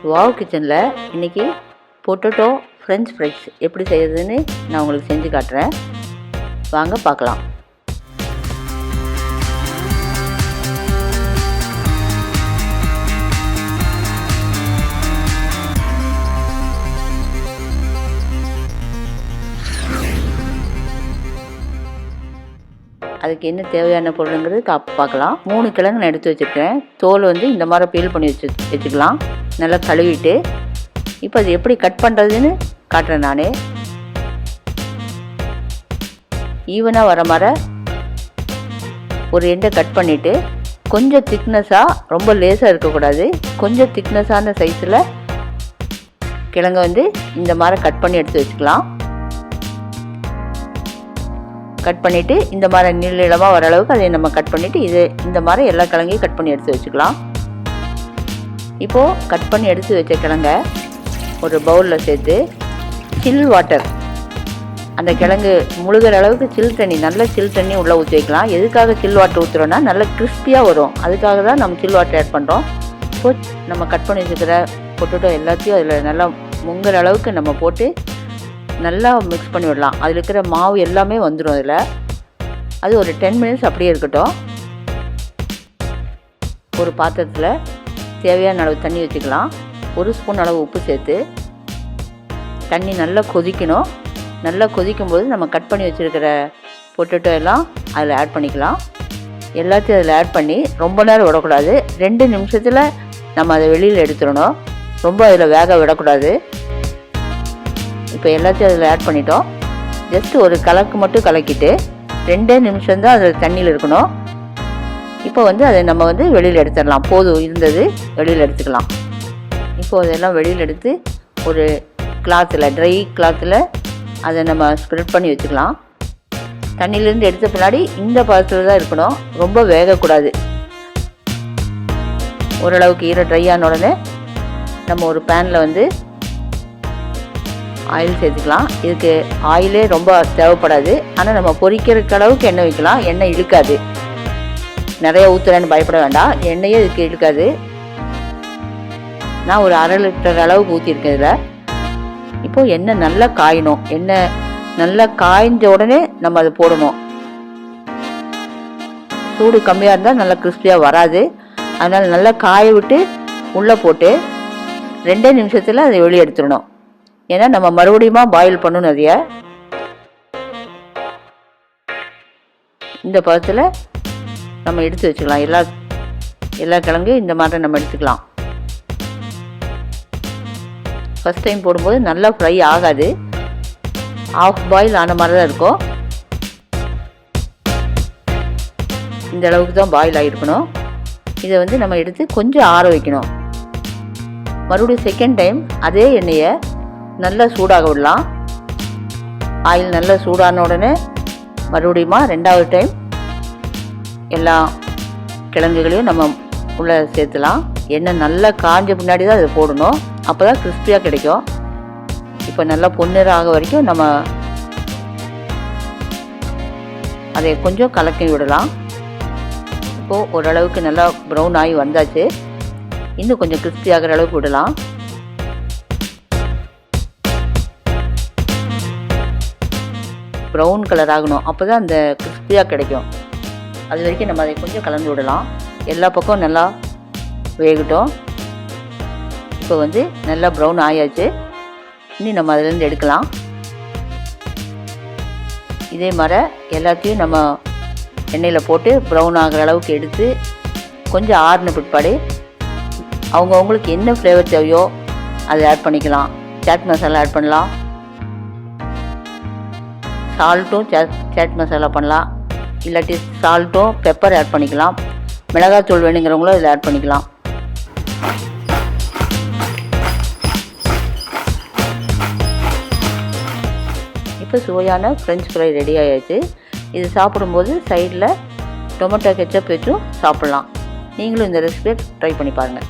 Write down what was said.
Wow கிச்சனில் இன்றைக்கி potato French fries எப்படி செய்யறதுன்னு நான் உங்களுக்கு செஞ்சு காட்டுறேன். வாங்க பார்க்கலாம். அதுக்கு என்ன தேவையான பொருளுங்கிறது பார்க்கலாம். 3 கிழங்கு நான் எடுத்து வச்சுருக்கேன். தோல் இந்த மாதிரி பீல் பண்ணி வச்சுக்கலாம். நல்லா கழுவிட்டு இப்போ அது எப்படி கட் பண்ணுறதுன்னு காட்டுறேன். நானே ஈவனாக வர மாதிரி ஒரு எண்டை கட் பண்ணிவிட்டு கொஞ்சம் திக்னஸாக, ரொம்ப லேசாக இருக்கக்கூடாது, கொஞ்சம் திக்னஸான சைஸில் கிழங்கை இந்த மாதிரி கட் பண்ணி எடுத்து வச்சுக்கலாம். கட் பண்ணிவிட்டு இந்த மாதிரி நீளமாக வர அளவுக்கு அதை நம்ம கட் பண்ணிவிட்டு இந்த மாதிரி எல்லா கிழங்கையும் கட் பண்ணி எடுத்து வச்சுக்கலாம். இப்போது கட் பண்ணி எடுத்து வச்ச கிழங்கை ஒரு பவுலில் சேர்த்து சில் வாட்டர், அந்த கிழங்கு முழுகிற அளவுக்கு சில் தண்ணி, நல்ல சில் தண்ணி உள்ளே ஊற்றி வைக்கலாம். எதுக்காக சில் வாட்டர் ஊற்றுறோன்னா நல்ல கிறிஸ்பியாக வரும், அதுக்காக தான் நம்ம சில் வாட்டர் ஆட் பண்ணுறோம். இப்போது நம்ம கட் பண்ணி வச்சுக்கிற பொட்டேட்டோ எல்லாத்தையும் அதில் நல்லா முங்குற அளவுக்கு நம்ம போட்டு நல்லா மிக்ஸ் பண்ணி விடலாம். அதில் இருக்கிற மாவு எல்லாமே வந்துடும். அதில் அது ஒரு 10 மினிட்ஸ் அப்படியே இருக்கட்டும். ஒரு பாத்திரத்தில் தேவையான அளவு தண்ணி வச்சுக்கலாம். 1 ஸ்பூன் அளவு உப்பு சேர்த்து தண்ணி நல்லா கொதிக்கணும். நல்லா கொதிக்கும்போது நம்ம கட் பண்ணி வச்சுருக்கிற பொட்டேட்டோ எல்லாம் அதில் ஆட் பண்ணிக்கலாம். எல்லாத்தையும் அதில் ஆட் பண்ணி ரொம்ப நேரம் விடக்கூடாது. 2 நிமிஷத்தில் நம்ம அதை வெளியில் எடுத்துடணும். ரொம்ப அதில் வேக விடக்கூடாது. இப்போ எல்லாத்தையும் அதில் ஆட் பண்ணிட்டோம். ஜஸ்ட் ஒரு கலக்கு மட்டும் கலக்கிட்டு 2 நிமிஷம்தான் அதில் தண்ணியில் இருக்கணும். இப்போ அதை நம்ம வெளியில் எடுத்துடலாம். போதும் இருந்தது, வெளியில் எடுத்துக்கலாம். இப்போது அதெல்லாம் வெளியில் எடுத்து ஒரு கிளாத்தில், ட்ரை கிளாத்தில் அதை நம்ம ஸ்ப்ரெட் பண்ணி வச்சுக்கலாம். தண்ணியிலேருந்து எடுத்த பின்னாடி இந்த பதத்தில் தான் இருக்கணும், ரொம்ப வேகக்கூடாது. ஓரளவுக்கு ட்ரை ஆன உடனே நம்ம ஒரு பேனில் ஆயில் சேர்த்துக்கலாம். இதுக்கு ஆயிலே ரொம்ப தேவைப்படாது, ஆனால் நம்ம பொரிக்கிறதுக்கு அளவுக்கு எண்ணெய் வைக்கலாம். எண்ணெய் இழுக்காது, நிறைய ஊற்றுறேன்னு பயப்பட வேண்டாம், எண்ணெயே இதுக்கு இழுக்காது. நான் ஒரு 1/2 லிட்டர் அளவுக்கு ஊற்றிருக்கேன் இதில். இப்போது எண்ணெய் நல்லா காயணும். எண்ணெய் நல்லா காய்ஞ்ச உடனே நம்ம அதை போடணும். சூடு கம்மியாக இருந்தால் நல்லா கிறிஸ்பியாக வராது. அதனால் நல்லா காய விட்டு உள்ளே போட்டு 2 நிமிஷத்தில் அதை வெளியே எடுத்துடணும். ஏன்னா நம்ம மறுபடியும் பாயில் பண்ணணும். அதைய இந்த பதத்தில் நம்ம எடுத்து வச்சுக்கலாம். எல்லா கிழங்கும் இந்த மாதிரி நம்ம எடுத்துக்கலாம். ஃபஸ்ட் டைம் போடும்போது நல்லா ஃப்ரை ஆகாது, ஆஃப் பாயில் ஆன மாதிரி தான் இருக்கும். இந்த அளவுக்கு தான் பாயில் ஆகிருக்கணும். இதை நம்ம எடுத்து கொஞ்சம் ஆற வைக்கணும். மறுபடியும் செகண்ட் டைம் அதே எண்ணெயை நல்லா சூடாக விடலாம். ஆயில் நல்லா சூடான உடனே மறுபடியும் 2வது டைம் எல்லா கிழங்குகளையும் நம்ம உள்ளே சேர்த்துலாம். எண்ணெய் நல்லா காஞ்ச பின்னாடி தான் அதை போடணும், அப்போ தான் கிறிஸ்பியாக கிடைக்கும். இப்போ நல்லா பொன்னிறம் ஆக வரைக்கும் நம்ம அதை கொஞ்சம் கலக்கி விடலாம். இப்போது ஓரளவுக்கு நல்லா ப்ரௌன் ஆகி வந்தாச்சு. இன்னும் கொஞ்சம் கிறிஸ்பி ஆகிற அளவுக்கு விடலாம். ப்ரௌன் கலர் ஆகணும், அப்போ தான் அந்த கிறிஸ்பியாக கிடைக்கும். அது வரைக்கும் நம்ம அதை கொஞ்சம் கலந்து விடலாம். எல்லா பக்கம் நல்லா வேகட்டும். இப்போ நல்லா ப்ரௌன் ஆயாச்சு. இனி நம்ம அதிலேருந்து எடுக்கலாம். இதே மாதிரி எல்லாத்தையும் நம்ம எண்ணெயில் போட்டு ப்ரௌன் ஆகிற அளவுக்கு எடுத்து கொஞ்சம் ஆறின பிற்பாடு அவங்கவுங்களுக்கு என்ன ஃப்ளேவர் தேவையோ அதை ஆட் பண்ணிக்கலாம். சாட் மசாலா ஆட் பண்ணலாம், சால்ட்டும் சாட் மசாலா பண்ணலாம், இல்லாட்டி சால்ட்டும் பெப்பர் ஆட் பண்ணிக்கலாம். மிளகாத்தூள் வேணுங்கிறவங்களும் இதில் ஆட் பண்ணிக்கலாம். இப்போ சுவையான ஃப்ரெஞ்ச் ஃப்ரை ரெடி ஆகிடுச்சு. இது சாப்பிடும்போது சைடில் டொமேட்டோ கெச்சப் வச்சும் சாப்பிட்லாம். நீங்களும் இந்த ரெசிபியை ட்ரை பண்ணி பாருங்கள்.